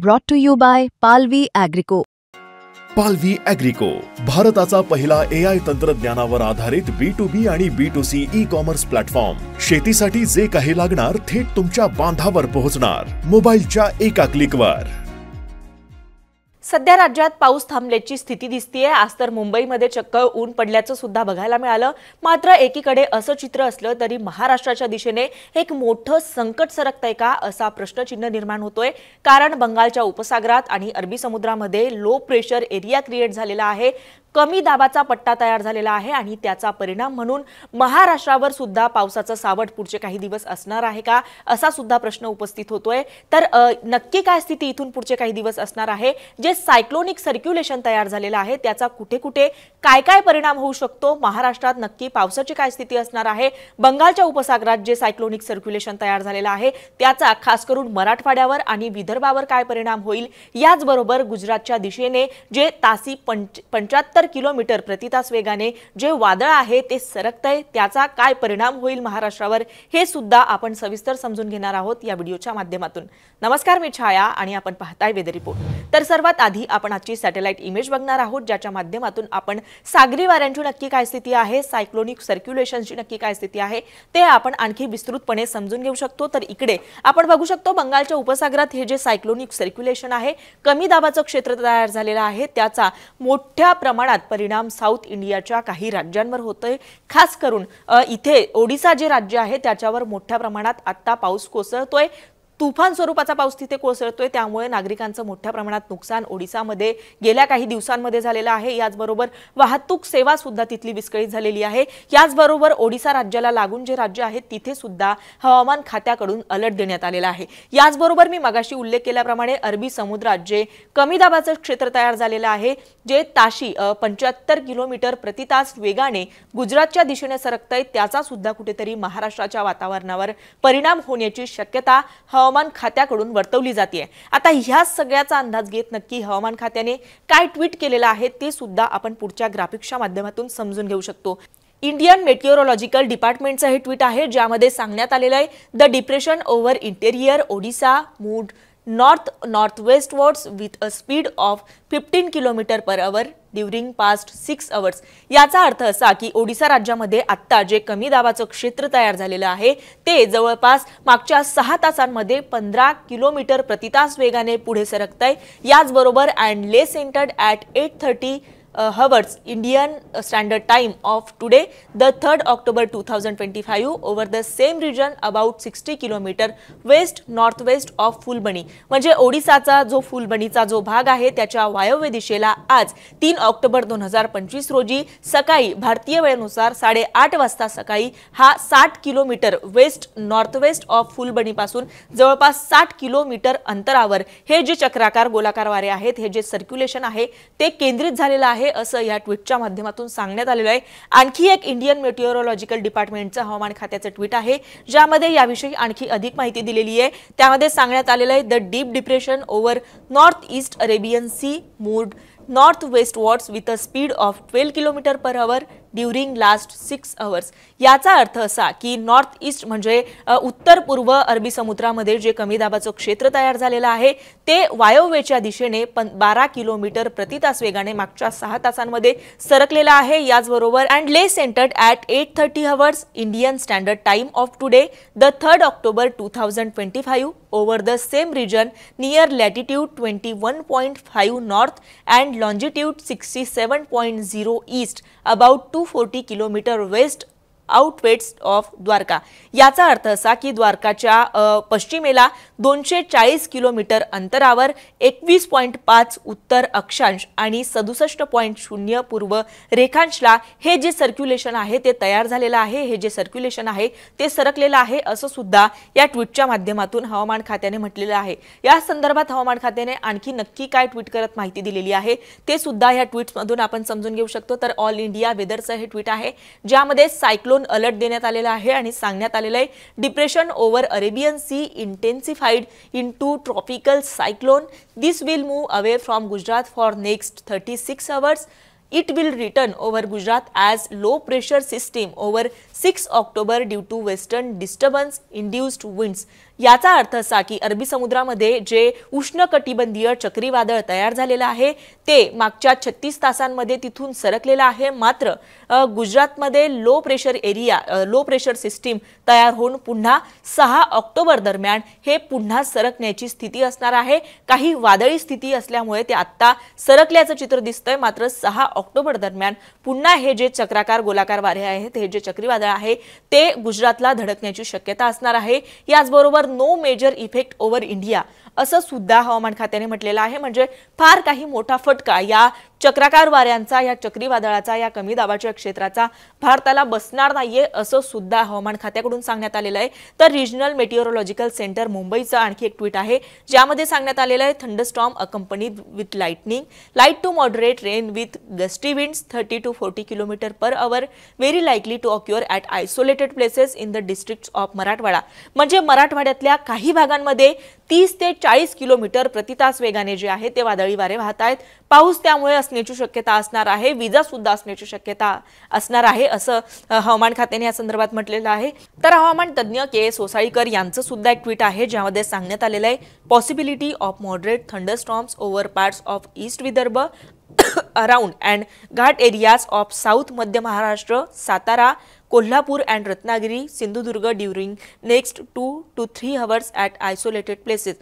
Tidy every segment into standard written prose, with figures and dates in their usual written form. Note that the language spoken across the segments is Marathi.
Brought to you by Palvi Agrico. पालवी ॲग्रिको, भारताचा पहिला AI तंत्रज्ञानावर आधारित B2B आणि B2C ई-कॉमर्स प्लॅटफॉर्म. शेतीसाठी जे काही लागणार थेट तुमच्या बांधावर पोहोचणार, मोबाईलच्या एका क्लिकवर. सध्या राज्यात पाऊस थांबल्याची स्थिती दिसतेय. आज तर मुंबईमध्ये चक्क ऊन पडल्याचं सुद्धा बघायला मिळालं. मात्र एकीकडे असं चित्र असलं तरी महाराष्ट्राच्या दिशेने एक मोठं संकट सरकतंय का असा प्रश्नचिन्ह निर्माण होतोय. कारण बंगालच्या उपसागरात आणि अरबी समुद्रामध्ये लो प्रेशर एरिया क्रिएट झालेला आहे. कमी दाबाचा पट्टा तयार झालेला आहे आणि त्याचा परिणाम म्हणून महाराष्ट्रावर सुद्धा पावसाचं सावट पुढचे काही दिवस असणार आहे का असा सुद्धा प्रश्न उपस्थित होतोय. तर नक्की काय स्थिती इथून पुढचे काही दिवस असणार आहे? जे सायक्लोनिक सर्क्युलेशन तयार झालेलं आहे त्याचा कुठे कुठे काय काय परिणाम होऊ शकतो? महाराष्ट्रात नक्की पावसाची काय स्थिती असणार आहे? बंगालच्या उपसागरात जे सायक्लोनिक सर्क्युलेशन तयार झालेलं आहे त्याचा खास करून मराठवाड्यावर आणि विदर्भावर काय परिणाम होईल? याचबरोबर गुजरातच्या दिशेने जे तासी 75 किलोमीटर प्रति तास वेगाने जे वादळ आहे ते सरकतंय त्याचा काय परिणाम होईल महाराष्ट्रावर हे सुद्धा आपण सविस्तर समजून घेणार आहोत या व्हिडिओच्या माध्यमातून. नमस्कार, मी छाया आणि आपण पाहताय वेदर रिपोर्ट. तर सर्वात आधी आपण आजची सॅटेलाइट इमेज बघणार आहोत ज्याच्या माध्यमातून आपण सागरी वाऱ्यांची नक्की काय स्थिती आहे, सायक्लोनिक सर्क्युलेशनची नक्की काय स्थिती आहे ते आपण आणखी विस्तृतपणे समजून घेऊ शकतो. तर इकडे आपण बघू शकतो बंगालच्या उपसागरात हे जे सायक्लोनिक सर्क्युलेशन आहे, कमी दाबाचं क्षेत्र तयार झालेलं आहे, त्याचा मोठ्या प्रमाणात परिणाम साऊथ इंडियाच्या काही राज्यांवर होतोय. खास करून इथे ओडिशा जे राज्य आहे त्याच्यावर मोठ्या प्रमाणात आता पाऊस कोसळतोय. तुफान स्वरूपाचा पाऊस तिथे कोसळतोय. त्यामुळे नागरिकांचं मोठ्या प्रमाणात नुकसान ओडिशामध्ये गेल्या काही दिवसांमध्ये झालेलं आहे. याचबरोबर वाहतूक सेवा सुद्धा तिथली विस्कळीत झालेली आहे. याचबरोबर ओडिशा राज्याला लागून जे राज्य आहेत तिथे सुद्धा हवामान खात्याकडून अलर्ट देण्यात आलेला आहे. याचबरोबर मी मगाशी उल्लेख केल्याप्रमाणे अरबी समुद्रात जे कमी दाबाचं क्षेत्र तयार झालेलं आहे, जे ताशी 75 किलोमीटर प्रति तास वेगाने गुजरातच्या दिशेने सरकतंय, त्याचा सुद्धा कुठेतरी महाराष्ट्राच्या वातावरणावर परिणाम होण्याची शक्यता हवामान खात्याकडून वर्तवली जाते. आता ह्या सगळ्याचा अंदाज घेत नक्की हवामान खात्याने काय ट्विट केलेलं आहे ते सुद्धा आपण पुढच्या ग्राफिक्सच्या माध्यमातून समजून घेऊ शकतो. इंडियन मेट्रोलॉजिकल डिपार्टमेंटचं हे ट्विट आहे ज्यामध्ये सांगण्यात आलेलं आहे, the depression over interior Odisha moved north-northwestwards with a speed of 15 km/h during past 6 hours. याचा अर्थ असा की ओडिशा राज्यामध्ये आता जे कमी दाबाचं क्षेत्र तयार झालेलं आहे ते जवळपास मागच्या 6 तासांमध्ये 15 किलोमीटर प्रति तास वेगाने पुढे सरकतंय. याचबरोबर अँड ले centred at 8:30 hours Indian Standard Time of today, the 3rd October 2025, over the same region about 60 km west northwest of फुलबणी. म्हणजे ओडिसाचा जो फुलबणीचा जो भाग आहे त्याच्या वायव्य दिशेला आज 3 ऑक्टोबर 2025 रोजी सकाळी भारतीय वेळेनुसार 8:30 वाजता सकाळी हा 60 किलोमीटर वेस्ट नॉर्थवेस्ट ऑफ फुलबणी पासून जवळपास 60 किलोमीटर अंतरावर हे जे चक्राकार गोलाकार वारे आहेत, हे जे सर्क्युलेशन आहे ते केंद्रित झालेलं आहे असं या ट्विटच्या माध्यमातून सांगण्यात आलेलं आहे. आणखी एक इंडियन मेट्रोलॉजिकल डिपार्टमेंटचं हवामान खात्याचं ट्विट आहे ज्यामध्ये याविषयी आणखी अधिक माहिती दिलेली आहे. त्यामध्ये सांगण्यात आलेलं आहे, the deep depression over north east Arabian sea moved northwestwards with a speed of 12 km/h during last 6 hours. याचा अर्थ असा की नॉर्थ ईस्ट म्हणजे उत्तर पूर्व अरबी समुद्रामध्ये जे कमी दाबाचं क्षेत्र तयार झालेलं आहे ते वायव्येच्या दिशेने 12 किलोमीटर प्रति तास वेगाने मागच्या 6 तासांमध्ये सरकलेलं आहे. याचबरोबर अँड ले centred at 8:30 hours Indian standard time of today, the 3rd October 2025, over the same region near latitude 21.5 north and longitude 67.0 east, about 240 km west out west of Dwarka. याचा अर्थ असा की द्वारकाच्या पश्चिमेला 240 किलोमीटर अंतरावर 21.5 उत्तर अक्षांश आणि 67.0 पूर्व रेखांशला हे जे सर्क्युलेशन आहे ते तयार झालेलं आहे. हे जे सर्क्युलेशन आहे ते सरकलेलं आहे असं सुद्धा या ट्विटच्या माध्यमातून हवामान खात्याने म्हटलेलं आहे. या संदर्भात हवामान खात्याने आणखी नक्की काय ट्विट करत माहिती दिलेली आहे ते सुद्धा या ट्विट्समधून आपण समजून घेऊ शकतो. तर ऑल इंडिया वेदरचं हे ट्विट आहे ज्यामध्ये सायक्लोन अलर्ट देण्यात आलेला आहे आणि सांगण्यात आलेलं आहे, depression over Arabian sea intensified into tropical cyclone. This will move away from Gujarat for next 36 hours. It will return over Gujarat as low pressure system over 6 October due to western disturbance induced winds. याचा अर्थ असा की अरबी समुद्रामध्ये जे उष्णकटिबंधीय चक्रीवादळ तयार झालेलं आहे ते मागच्या 36 तासांमध्ये तिथून सरकलेलं आहे। मात्र गुजरातमध्ये लो प्रेशर सिस्टीम तयार होऊन पुन्हा 6 ऑक्टोबर दरम्यान हे पुन्हा सरकण्याची स्थिती असणार आहे। काही वादळी स्थिती असल्यामुळे ते आता सरकल्याचं चित्र दिसतंय, मात्र 6 ऑक्टोबर दरम्यान पुन्हा हे जे चक्राकार गोलाकार वारे आहेत, हे जे चक्रीवादळ आहे ते गुजरातला धडकण्याची शक्यता असणार आहे। याचबरोबर no major effect over India असं सुद्धा हवामान खात्याने म्हटलेलं आहे। म्हणजे फार काही मोठा फटका या चक्राकार वाऱ्यांचा, या चक्रीवादळाचा, या कमी दाबाच्या क्षेत्राचा भारताला बसणार नाहीये असं सुद्धा हवामान खात्याकडून सांगण्यात आलेलं आहे। तर रिजनल मेटिओरोलॉजिकल सेंटर मुंबईचं आणखी एक ट्विट आहे ज्यामध्ये सांगण्यात आलेलं आहे, thunderstorm accompanied with lightning, light to moderate rain with gusty winds 30 to 40 km/h, very likely to occur at isolated places in the districts of Marathwada. म्हणजे मराठवाड्यातल्या काही भागांमध्ये 30 ते 40 किलोमीटर प्रति तास वेगाने जे आहे ते वादळी वारे वाहत आहेत। पाऊस त्यामुळे असण्याची शक्यता असणार आहे, विजा सुद्धा असण्याची शक्यता असणार आहे असं हवामान खात्याने या संदर्भात म्हटलेलं आहे। तर हवामान तज्ञ के सोसाळीकर यांचं सुद्धा एक ट्विट आहे ज्यामध्ये सांगण्यात आलेलं आहे, possibility of moderate thunderstorms over parts of east Vidarbha around and ghat areas of south Madhya Maharashtra, Satara, Kolhapur and Ratnagiri, Sindhudurg during next 2 to 3 hours at isolated places.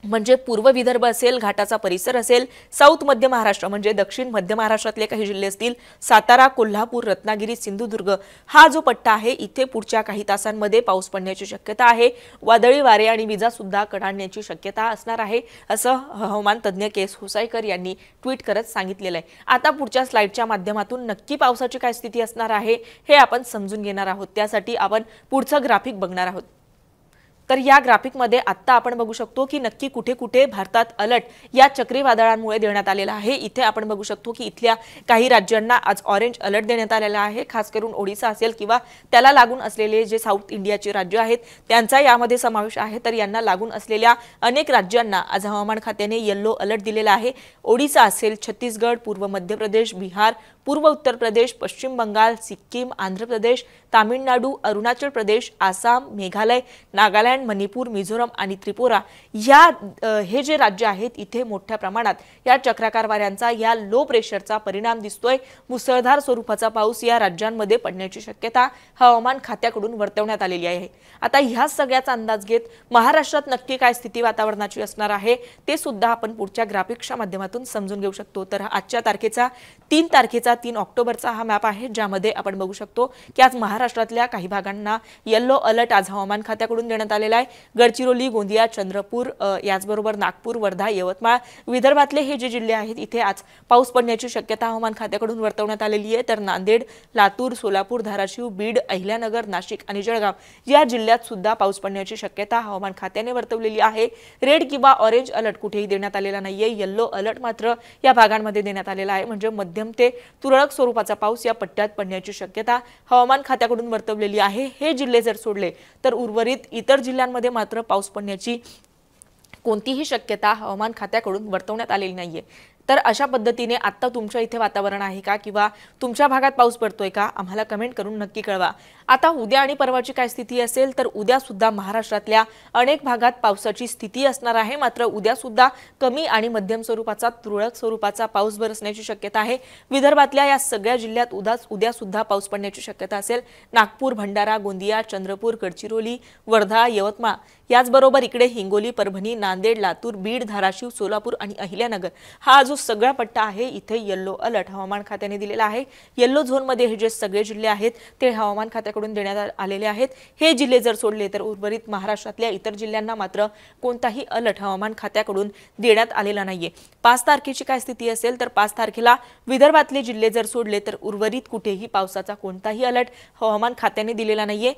म्हणजे पूर्व विदर्भ असेल, घाटाचा परिसर असेल, साऊथ मध्य महाराष्ट्र म्हणजे दक्षिण मध्य महाराष्ट्रातले काही जिल्हे असतील, सातारा, कोल्हापूर, रत्नागिरी, सिंधुदुर्ग हा जो पट्टा आहे इथे पुढच्या काही तासांमध्ये पाऊस पडण्याची शक्यता आहे। वादळी वारे आणि विजा सुद्धा कडाडण्याची शक्यता असणार आहे असं हवामान तज्ञ के सोसाळीकर यांनी ट्विट करत सांगितलेलं आहे। आता पुढच्या स्लाइडच्या माध्यमातून नक्की पावसाची काय स्थिती असणार आहे हे आपण समजून घेणार आहोत। त्यासाठी आपण पुढचं ग्राफिक बघणार आहोत। तर या ग्राफिकमध्ये आता आपण बघू शकतो की नक्की कुठे कुठे भारतात अलर्ट या चक्रीवादळांमुळे देण्यात आलेला आहे। इथे आपण बघू शकतो की इथल्या काही राज्यांना आज ऑरेंज अलर्ट देण्यात आलेला आहे, खास करून ओडिशा असेल किंवा त्याला लागून असलेले जे साऊथ इंडियाचे राज्य आहेत त्यांचा यामध्ये समावेश आहे। तर यांना लागून असलेल्या अनेक राज्यांना आज हवामान खात्याने येलो अलर्ट दिलेला आहे। ओडिशा असेल, छत्तीसगड, पूर्व मध्य प्रदेश, बिहार, पूर्व उत्तर प्रदेश, पश्चिम बंगाल, सिक्कीम, आंध्र प्रदेश, तामिळनाडू, अरुणाचल प्रदेश, आसाम, मेघालय, नागालँड, मणिपूर, मिझोरम आणि त्रिपुरा या हे जे राज्य आहेत इथे मोठ्या प्रमाणात या चक्राकार वाऱ्यांचा, या लो प्रेशरचा परिणाम दिसतोय। मुसळधार स्वरूपाचा पाऊस या राज्यांमध्ये पडण्याची शक्यता हवामान खात्याकडून वर्तवण्यात आलेली आहे। आता ह्या सगळ्याचा अंदाज घेत महाराष्ट्रात नक्की काय स्थिती वातावरणाची असणार आहे ते सुद्धा आपण पुढच्या ग्राफिक्सच्या माध्यमातून समजून घेऊ शकतो। तर आजच्या तारखेचा 3 ऑक्टोबरचा हा मॅप आहे ज्यामध्ये आपण बघू शकतो की आज महाराष्ट्रातल्या काही भागांना येलो अलर्ट आज हवामान खात्याकडून देण्यात आलेला आहे। गडचिरोली, गोंदिया, चंद्रपूर, याचबरोबर नागपूर, वर्धा, यवतमाळ, विदर्भातले हे जे जिल्हे आहेत इथे आज पाऊस पडण्याची शक्यता हवामान खात्याकडून वर्तवण्यात आलेली आहे। तर नांदेड, लातूर, सोलापूर, धाराशिव, बीड, अहिल्यानगर, नाशिक आणि जळगाव या जिल्ह्यात सुद्धा पाऊस पडण्याची शक्यता हवामान खात्याने वर्तवलेली आहे। रेड किंवा ऑरेंज अलर्ट कुठेही देण्यात आलेला नाहीये, येलो अलर्ट मात्र या भागांमध्ये देण्यात आलेला आहे। म्हणजे मध्यम ते तुरळक स्वरूपाचा पाऊस या पट्ट्यात पडण्याची शक्यता हवामान खात्याकडून वर्तवलेली आहे। हे जिल्हे जर सोडले तर उर्वरित इतर जिल्ह्यांमध्ये मात्र पाऊस पडण्याची कोणतीही शक्यता हवामान खात्याकडून वर्तवण्यात आलेली नाहीये। तर अशा पद्धतीने आता तुमच्या इथे वातावरण आहे का किंवा तुमच्या भागात पाऊस पडतोय का आम्हाला कमेंट करून नक्की कळवा। आता उद्या आणि परवाची काय स्थिती असेल तर उद्या सुद्धा महाराष्ट्रातल्या अनेक भागात पावसाची स्थिती असणार आहे। मात्र उद्या सुद्धा कमी आणि मध्यम स्वरूपाचा तुरळक स्वरूपाचा पाऊस बरसण्याची शक्यता आहे। विदर्भातल्या या सगळ्या जिल्ह्यात उद्या सुद्धा पाऊस पडण्याची शक्यता असेल। नागपूर, भंडारा, गोंदिया, चंद्रपूर, गडचिरोली, वर्धा, यवतमाळ याचबरोबर इकडे हिंगोली, परभणी, नांदेड, लातूर, बीड, धाराशिव, सोलापूर आणि अहिल्यानगर हा जो सगळा पट्टा आहे इथे येलो अलर्ट हवामान खात्याने दिलेला आहे। येलो झोन मध्ये हे जे सगळे जिल्हे आहेत ते हवामान खात्याकडून देण्यात आलेले आहेत। हे जिल्हे जर सोडले तर उर्वरित महाराष्ट्रातल्या इतर जिल्ह्यांना मात्र कोणताही अलर्ट हवामान खात्याकडून देण्यात आलेला नाहीये। 5 तारखेची काय स्थिती असेल तर 5 तारखेला विदर्भातले जिल्हे जर सोडले तर उर्वरित कुठेही पावसाचा कोणताही अलर्ट हवामान खात्याने दिलेला नाहीये।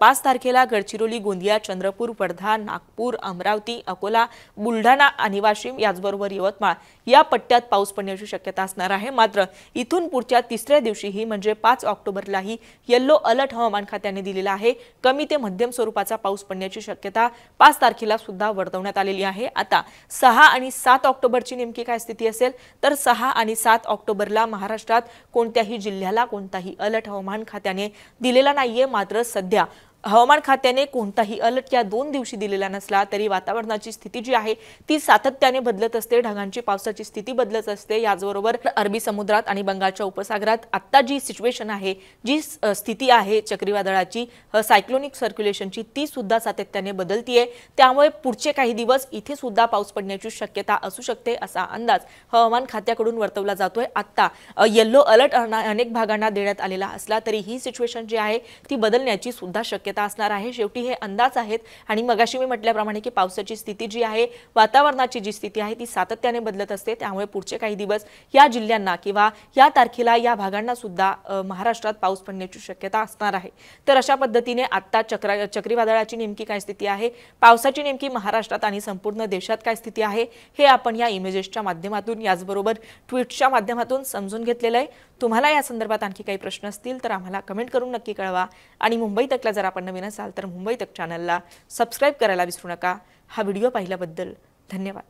5 तारखेला गडचिरोली, गोंदिया, चंद्रपूर, वर्धा, नागपूर, अमरावती, अकोला, बुलढाणा आणि वाशिम याचबरोबर यवतमाळ या पट्ट्यात पाऊस पडण्याची शक्यता असणार आहे। मात्र इथून पुढच्या तिसऱ्या दिवशीही म्हणजे 5 ऑक्टोबरलाही येलो अलर्ट हवामान खात्याने दिलेला आहे। कमी ते मध्यम स्वरूपाचा पाऊस पडण्याची शक्यता 5 तारखेला सुद्धा वर्तवण्यात आलेली आहे। आता 6 आणि 7 ऑक्टोबरची नेमकी काय स्थिती असेल तर 6 आणि 7 ऑक्टोबरला महाराष्ट्रात कोणत्याही जिल्ह्याला कोणताही अलर्ट हवामान खात्याने दिलेला नाहीये। मात्र सध्या हवामान खात्याने कोणताही अलर्ट या 2 दिवशी दिलेला नसला तरी वातावरणाची स्थिती जी आहे ती सातत्याने बदलत असते, ढगांची पावसाची स्थिती बदलत असते। याचबरोबर अरबी समुद्रात आणि बंगालच्या उपसागरात आता जी सिच्युएशन आहे, जी स्थिती आहे चक्रीवादळाची, सायक्लोनिक सर्क्युलेशनची, ती सुद्धा सातत्याने बदलतीये। त्यामुळे पुढचे काही दिवस इथे सुद्धा पाऊस पडण्याची शक्यता असू शकते असा अंदाज हवामान खात्याकडून वर्तवला जातोय। आता येलो अलर्ट अनेक भागांना देण्यात आलेला असला तरी ही सिच्युएशन जी आहे ती बदलण्याची सुद्धा शक्यता असणार आहे। शेवटी हे अंदाज आहेत आणि मगाशी मी म्हटल्याप्रमाणे की पावसाची स्थिती जी आहे, वातावरणाची जी स्थिती आहे ती सातत्याने बदलत असते। त्यामुळे पुढचे काही दिवस या जिल्ह्यांना किंवा या तारखेला या भागांना सुद्धा महाराष्ट्रात पाऊस पडण्याची शक्यता असणार आहे। तर अशा पद्धतीने आता चक्रीवादळाची नेमकी काय स्थिती आहे, पावसाची नेमकी महाराष्ट्रात आणि संपूर्ण देशात काय स्थिती आहे, हे आपण या इमेजेसच्या माध्यमातून याचबरोबर ट्विटच्या माध्यमातून समजून घेतलेलं आहे। तुम्हाला या संदर्भात आणखी काही प्रश्न असतील तर आम्हाला कमेंट करून नक्की कळवा आणि मुंबई तकला जर आपण नवीन असाल तर मुंबई तक चॅनलला सबस्क्राइब करायला विसरू नका। हा व्हिडिओ पाहिल्याबद्दल धन्यवाद।